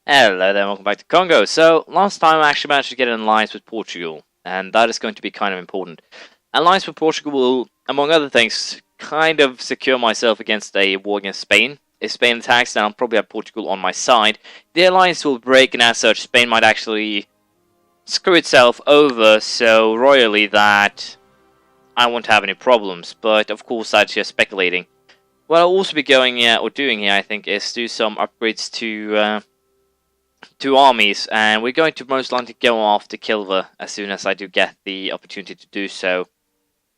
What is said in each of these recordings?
Hello there, welcome back to Congo. So, last time I actually managed to get an alliance with Portugal, and that is going to be kind of important. An alliance with Portugal will, among other things, kind of secure myself against a war against Spain. If Spain attacks, then I'll probably have Portugal on my side. The alliance will break, and as such, Spain might actually screw itself over so royally that I won't have any problems. But, of course, that's just speculating. What I'll also be going or doing here, I think, is do some upgrades to armies, and we're going to most likely go after Kilwa as soon as I do get the opportunity to do so.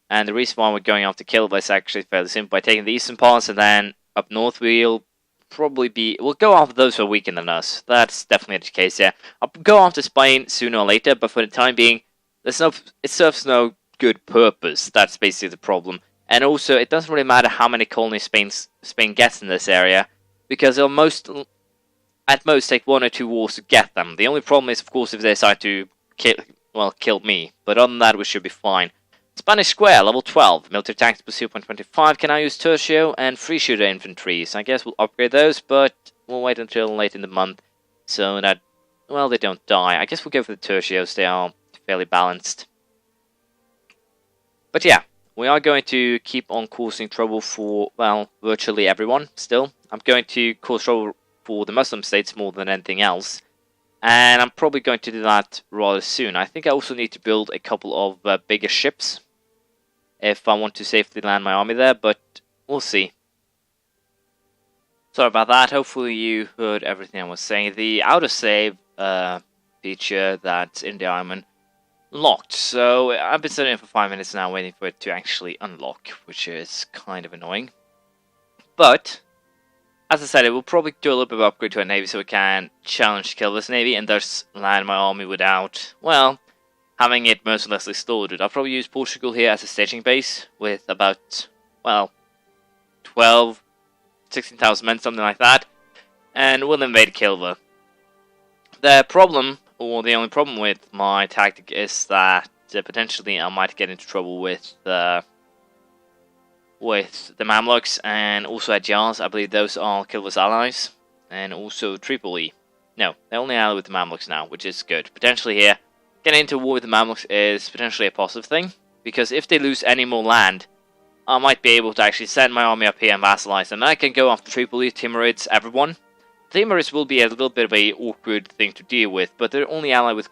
And the reason why we're going after Kilwa is actually fairly simple. By taking the eastern parts and then up north, we'll go after those who are weaker than us. That's definitely the case, yeah. I'll go after Spain sooner or later, but for the time being, it serves no good purpose. That's basically the problem. And also, it doesn't really matter how many colonies Spain gets in this area, because they'll at most take 1 or 2 wars to get them. The only problem is, of course, if they decide to kill me. But other than that, we should be fine. Spanish Square, level 12. Military tactics 0.25. Can I use Tertio and free shooter infantry? So I guess we'll upgrade those, but we'll wait until late in the month so that, well, they don't die. I guess we'll go for the Tertios. They are fairly balanced. But yeah, we are going to keep on causing trouble for, well, virtually everyone still. I'm going to cause trouble for the Muslim states more than anything else, and I'm probably going to do that rather soon. I think I also need to build a couple of bigger ships if I want to safely land my army there, but we'll see. Sorry about that. Hopefully you heard everything I was saying. The autosave feature that's in the island locked, so I've been sitting for 5 minutes now waiting for it to actually unlock, which is kind of annoying. But as I said, it will probably do a little bit of upgrade to our navy so we can challenge to kill this navy and thus land my army without, well, having it mercilessly slaughtered. I'll probably use Portugal here as a staging base with about, well, 16,000 men, something like that, and we'll invade Kilwa. The problem, or the only problem with my tactic is that potentially I might get into trouble with the Mamluks and also Ajars. I believe those are Kilwa's allies, and also Tripoli. No, they're only allied with the Mamluks now, which is good. Potentially here, getting into war with the Mamluks is potentially a positive thing, because if they lose any more land, I might be able to actually send my army up here and vassalize them. I can go after Tripoli, Timurids, everyone. Timurids will be a little bit of a awkward thing to deal with, but they're only allied with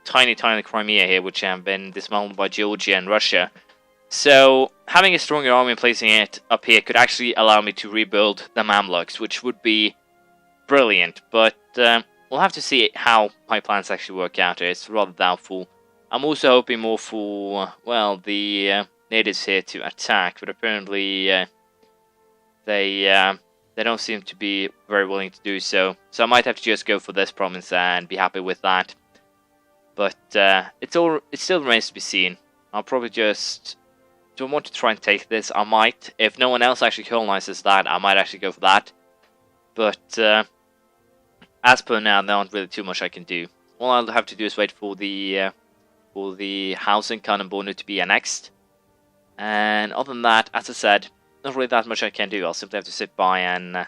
tiny Crimea here, which have been dismantled by Georgia and Russia. So, having a stronger army and placing it up here could actually allow me to rebuild the Mamluks, which would be brilliant, but we'll have to see how my plans actually work out. It's rather doubtful. I'm also hoping more for, well, the natives here to attack, but apparently they don't seem to be very willing to do so. So I might have to just go for this province and be happy with that. But it still remains to be seen. I'll probably just... Do I want to try and take this? I might. If no one else actually colonizes that, I might actually go for that. But as per now, there aren't really too much I can do. All I'll have to do is wait for the housing Kanembornu to be annexed. And other than that, as I said, not really that much I can do. I'll simply have to sit by and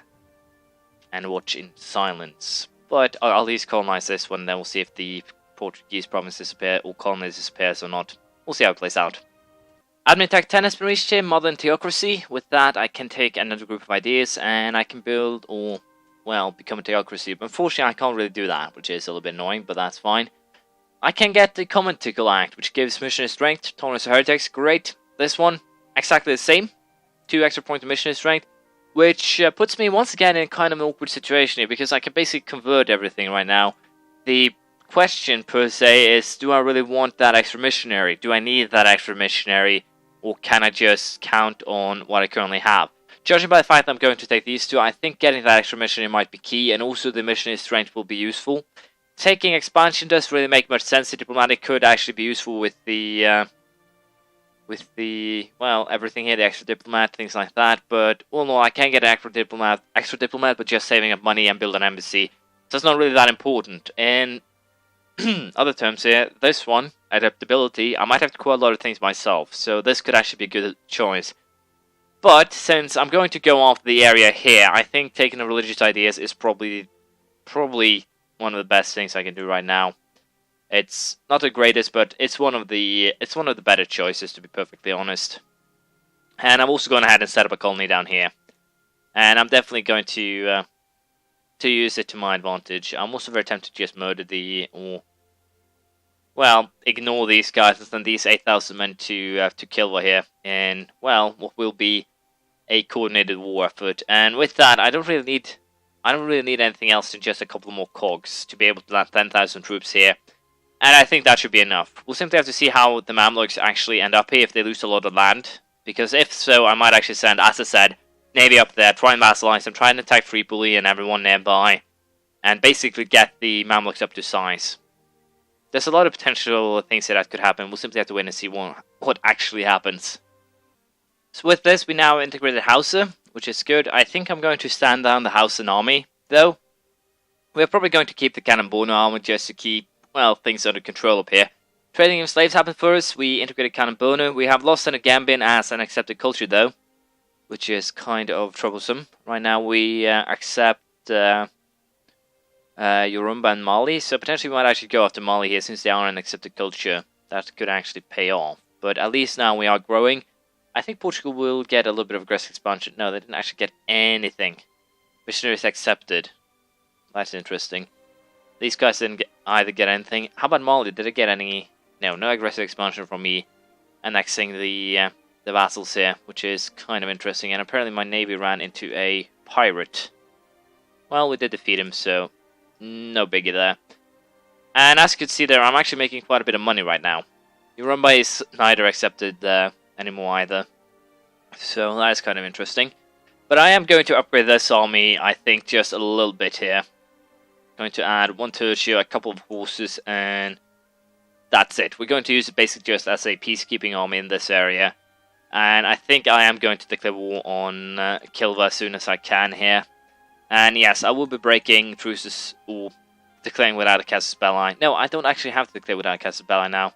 watch in silence. But I'll at least colonize this one, then we'll see if the Portuguese province disappears or colonies disappears or not. We'll see how it plays out. Admin Tech 10 has been reached here, Modern Theocracy. With that, I can take another group of ideas and I can build or, well, become a theocracy. But unfortunately, I can't really do that, which is a little bit annoying, but that's fine. I can get the Conventicle Act, which gives missionary strength, tolerance to heretics. Great. This one, exactly the same. 2 extra points of missionary strength, which puts me once again in kind of an awkward situation here because I can basically convert everything right now. The question per se is, do I really want that extra missionary? Do I need that extra missionary? Or can I just count on what I currently have? Judging by the fact that I'm going to take these two, I think getting that extra missionary might be key, and also the missionary strength will be useful. Taking expansion doesn't really make much sense. The diplomatic could actually be useful with the well, everything here, the extra diplomat, things like that. But well, no, I can get an extra diplomat, but just saving up money and build an embassy. So it's not really that important. And other terms here, this one, adaptability, I might have to quote a lot of things myself, so this could actually be a good choice. But since I'm going to go off the area here, I think taking the religious ideas is probably one of the best things I can do right now. It's not the greatest, but it's one of the better choices, to be perfectly honest. And I'm also going ahead and set up a colony down here, and I'm definitely going to use it to my advantage. I'm also very tempted to just murder ignore these guys and send these 8,000 men to Kilwa here in, well, what will be a coordinated war effort. And with that, I don't really need anything else than just a couple more cogs to be able to land 10,000 troops here. And I think that should be enough. We'll simply have to see how the Mamluks actually end up here if they lose a lot of land. Because if so, I might actually send, as I said, Navy up there, try and vassalize them, try and attack Tripoli and everyone nearby, and basically get the Mamluks up to size. There's a lot of potential things here that could happen. We'll simply have to wait and see what actually happens. So with this, we now integrated Hausa, which is good. I think I'm going to stand down the Hausan army, though. We're probably going to keep the Cannon army just to keep, well, things under control up here. Trading of slaves happened for us. We integrated Cannon. We have lost Senegambian as an accepted culture, though, which is kind of troublesome. Right now we accept Yoruba and Mali, so potentially we might actually go after Mali here since they are an accepted culture. That could actually pay off, but at least now we are growing. I think Portugal will get a little bit of aggressive expansion. No, they didn't actually get anything. Missionaries accepted. That's interesting. These guys didn't either get anything. How about Mali? Did it get any? No aggressive expansion from me annexing the vassals here, which is kind of interesting. And apparently my navy ran into a pirate. Well, we did defeat him, so no biggie there. And as you can see there, I'm actually making quite a bit of money right now. Yoruba is neither accepted anymore either, so that is kind of interesting. But I am going to upgrade this army, I think, just a little bit here. Going to add 1 tertiary, a couple of horses, and that's it. We're going to use it basically just as a peacekeeping army in this area. And I think I am going to declare war on Kilwa as soon as I can here. And yes, I will be breaking truces or declaring without a casus belli. No, I don't actually have to declare without a casus belli now.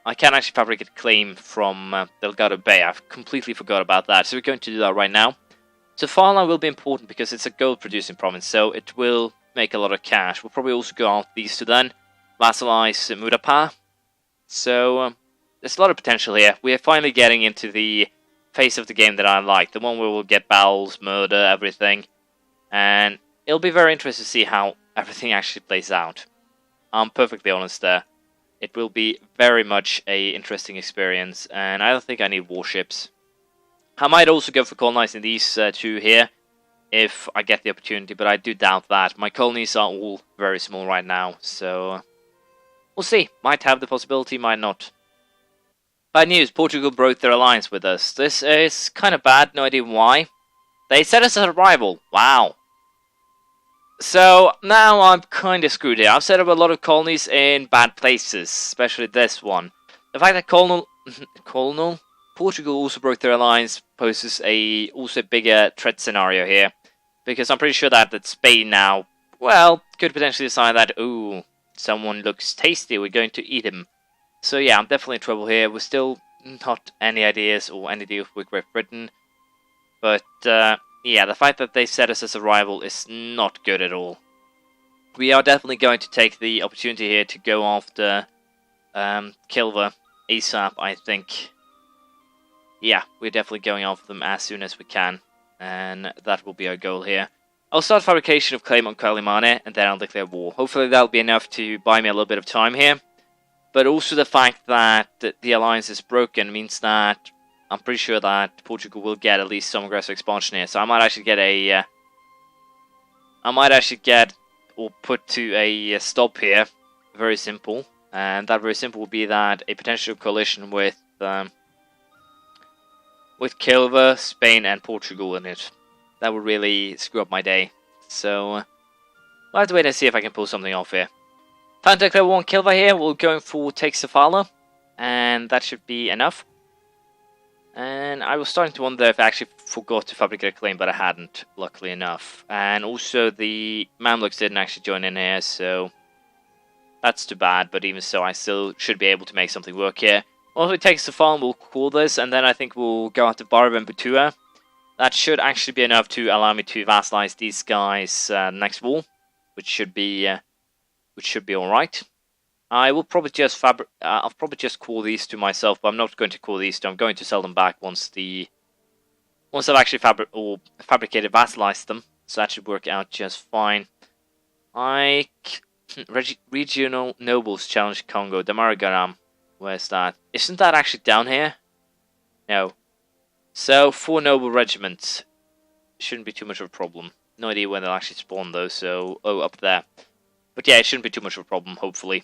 I can actually fabricate a claim from Delgado Bay. I've completely forgot about that. So we're going to do that right now. So Farland will be important because it's a gold producing province, so it will make a lot of cash. We'll probably also go out these two then. Vassalize Mudapa. So there's a lot of potential here. We are finally getting into the phase of the game that I like. The one where we'll get battles, murder, everything. And it'll be very interesting to see how everything actually plays out. I'm perfectly honest there. It will be very much a interesting experience, and I don't think I need warships. I might also go for colonizing these two here, if I get the opportunity, but I do doubt that. My colonies are all very small right now, so we'll see. Might have the possibility, might not. Bad news, Portugal broke their alliance with us. This is kind of bad, no idea why. They set us as a rival. Wow. So now I'm kind of screwed here. I've set up a lot of colonies in bad places, especially this one. The fact that Portugal also broke their alliance poses also a bigger threat scenario here. Because I'm pretty sure that Spain now, well, could potentially decide that, ooh, someone looks tasty, we're going to eat him. So yeah, I'm definitely in trouble here. We're still not any ideas or any deals with Great Britain. But yeah, the fact that they set us as a rival is not good at all. We are definitely going to take the opportunity here to go after Kilwa ASAP, I think. Yeah, we're definitely going after them as soon as we can. And that will be our goal here. I'll start fabrication of claim on Kalimane, and then I'll declare war. Hopefully that'll be enough to buy me a little bit of time here. But also the fact that the alliance is broken means that I'm pretty sure that Portugal will get at least some aggressive expansion here. So I might actually get or put to a stop here. Very simple. And that very simple will be that a potential coalition with Kilwa, Spain, and Portugal in it. That would really screw up my day. So we'll have to wait and see if I can pull something off here. Time to declare war on Kilwa here. We're going for take Sofala, and that should be enough. And I was starting to wonder if I actually forgot to fabricate a claim, but I hadn't, luckily enough. And also the Mamluks didn't actually join in here, so that's too bad. But even so, I still should be able to make something work here. Once we take Sofala, we'll call this, and then I think we'll go out to Barab and Butua. That should actually be enough to allow me to vassalize these guys next war, which should be which should be alright. I will probably just I'll probably just call these two myself, but I'm not going to call these two. I'm going to sell them back once I've actually fabricated vassalized them. So that should work out just fine. Regional nobles challenge Kongo. Damaragaram. Where's that? Isn't that actually down here? No. So 4 noble regiments. Shouldn't be too much of a problem. No idea when they'll actually spawn though, so up there. But yeah, it shouldn't be too much of a problem, hopefully.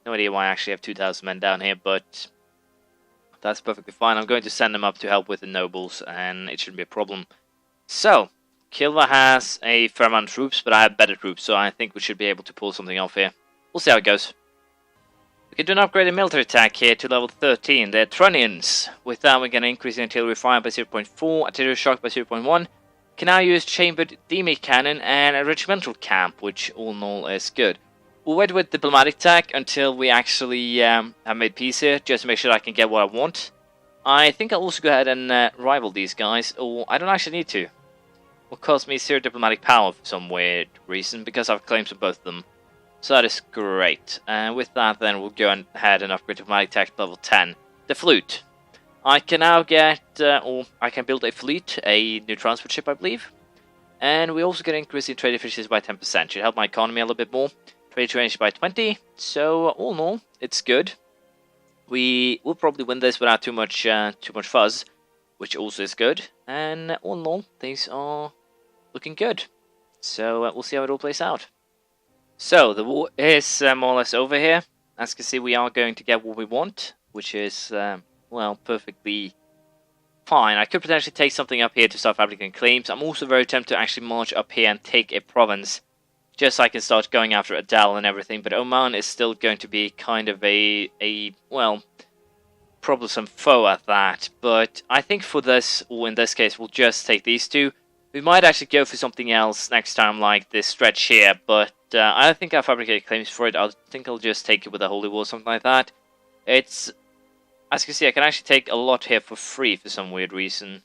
No idea why I actually have 2,000 men down here, but that's perfectly fine. I'm going to send them up to help with the nobles, and it shouldn't be a problem. So, Kilwa has a fair amount of troops, but I have better troops, so I think we should be able to pull something off here. We'll see how it goes. We can do an upgraded military attack here to level 13. They're Trunnions. With that, we're going to increase the artillery fire by 0.4, artillery shock by 0.1. Can now use chambered demi cannon and a regimental camp, which all in all is good. We'll wait with diplomatic attack until we actually have made peace here, just to make sure I can get what I want. I think I'll also go ahead and rival these guys, or I don't actually need to. Will cost me 0 diplomatic power for some weird reason, because I've claims on both of them. So that is great. And with that then we'll go ahead and upgrade diplomatic attack to level 10. The flute. I can now get, or I can build a fleet, a new transport ship I believe. And we also get an increase in trade efficiency by 10%. Should help my economy a little bit more. Trade range by 20. So all in all, it's good. We will probably win this without too much fuzz, which also is good. And all in all, things are looking good. So we'll see how it all plays out. So the war is more or less over here. As you can see, we are going to get what we want, which is well, perfectly fine. I could potentially take something up here to start fabricating claims. I'm also very tempted to actually march up here and take a province, just so I can start going after Adal and everything. But Oman is still going to be kind of a well, troublesome foe at that. But I think for this, or in this case, we'll just take these two. We might actually go for something else next time, like this stretch here, but I don't think I'll fabricate claims for it. I think I'll just take it with a holy war or something like that. It's, as you can see, I can actually take a lot here for free for some weird reason.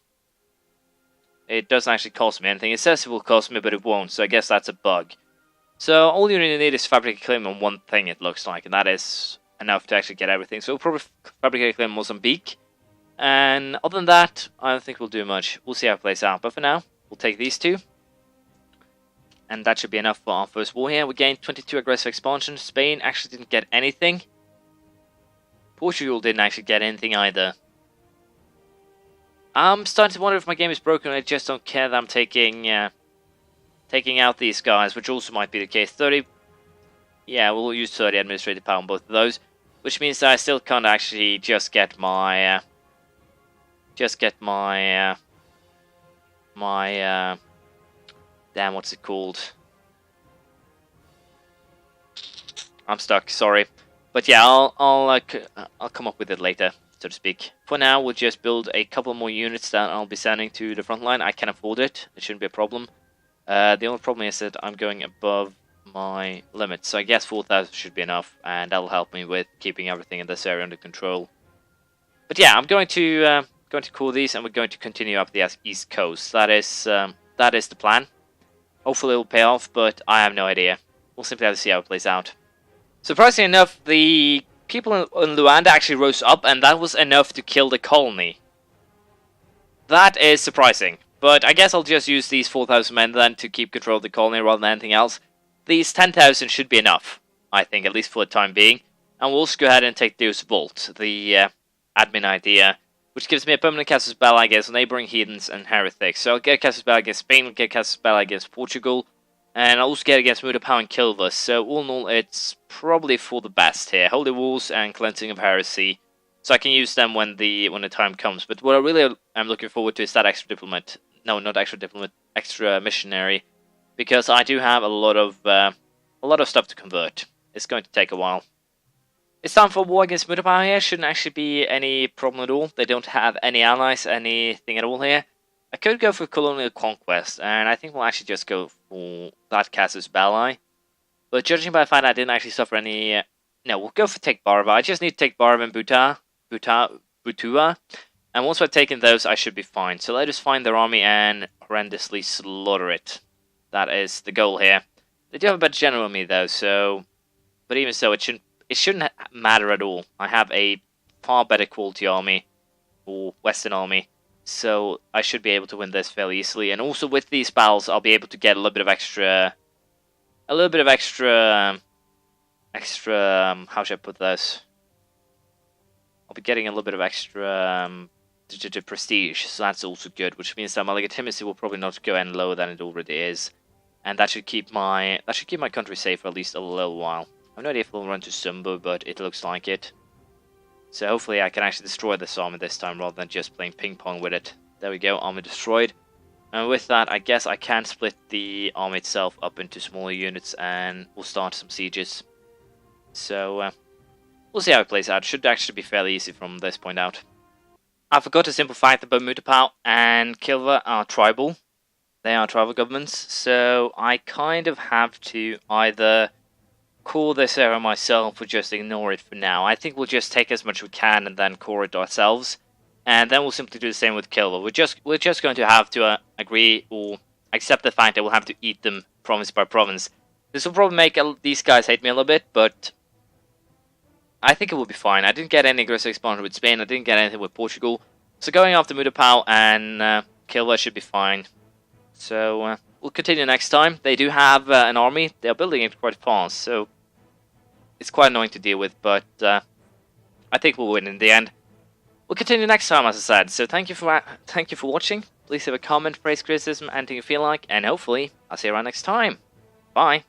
It doesn't actually cost me anything. It says it will cost me, but it won't, so I guess that's a bug. So all you really need is fabricate a claim on one thing, it looks like, and that is enough to actually get everything. So we'll probably fabricate a claim on Mozambique. And other than that, I don't think we'll do much. We'll see how it plays out, but for now, we'll take these two. And that should be enough for our first war here. We gained 22 aggressive expansion. Spain actually didn't get anything. Portugal didn't actually get anything either. I'm starting to wonder if my game is broken. I just don't care that I'm taking out these guys, which also might be the case. 30. Yeah, we'll use 30 administrative power on both of those, which means that I still can't actually just get my damn, what's it called? I'm stuck, sorry. But yeah, I'll come up with it later, so to speak. For now, we'll just build a couple more units that I'll be sending to the front line. I can afford it. It shouldn't be a problem. The only problem is that I'm going above my limit, so I guess 4,000 should be enough, and that'll help me with keeping everything in this area under control. But yeah, I'm going to call these, and we're going to continue up the east coast. That is the plan. Hopefully it will pay off, but I have no idea. We'll simply have to see how it plays out. Surprisingly enough, the people in Luanda actually rose up, and that was enough to kill the colony. That is surprising, but I guess I'll just use these 4,000 men then to keep control of the colony rather than anything else. These 10,000 should be enough, I think, at least for the time being. And we'll also go ahead and take Deus Vult, the admin idea, which gives me a permanent casus belli against neighboring heathens and heretics. So I'll get a casus belli against Spain, I'll get a casus belli against Portugal, and I'll also get against Mudapau and Kilwa. So all in all, it's probably for the best here. Holy Wars and Cleansing of Heresy, so I can use them when the time comes. But what I really am looking forward to is that extra diplomat. No, not extra diplomat, extra missionary, because I do have a lot of stuff to convert. It's going to take a while. It's time for war against Mudapau here. Shouldn't actually be any problem at all. They don't have any allies, anything at all here. I could go for colonial conquest, and I think we'll actually just go for that casus belli. But judging by the fact I didn't actually suffer any... no, we'll go for take Barva. I just need to take Barva and Butua. And once I've taken those, I should be fine. So let us find their army and horrendously slaughter it. That is the goal here. They do have a better general than me though, so... But even so, it shouldn't matter at all. I have a far better quality army, or Western army, so I should be able to win this fairly easily. And also with these battles, I'll be able to get a little bit of extra... how should I put this? I'll be getting a little bit of extra prestige, so that's also good, which means that my legitimacy will probably not go any lower than it already is, and that should keep my country safe for at least a little while. I have no idea if we'll run to Sumbo, but it looks like it. So hopefully I can actually destroy this army this time rather than just playing ping pong with it. There we go, army destroyed. And with that, I guess I can split the army itself up into smaller units and we'll start some sieges. So we'll see how it plays out. Should actually be fairly easy from this point out. I forgot to simplify that Bermuda and Kilwa are tribal. They are tribal governments, so I kind of have to either core this area myself or just ignore it for now. I think we'll just take as much as we can and then core it ourselves. And then we'll simply do the same with Kilwa. We're just going to have to agree or accept the fact that we'll have to eat them province by province. This will probably make these guys hate me a little bit, but I think it will be fine. I didn't get any aggressive expansion with Spain. I didn't get anything with Portugal. So going after Mudapau and Kilwa should be fine. So we'll continue next time. They do have an army. They're building it quite fast, so it's quite annoying to deal with, but I think we'll win in the end. We'll continue next time, as I said. So thank you for watching. Please leave a comment, praise, criticism, anything you feel like, and hopefully I'll see you around next time. Bye.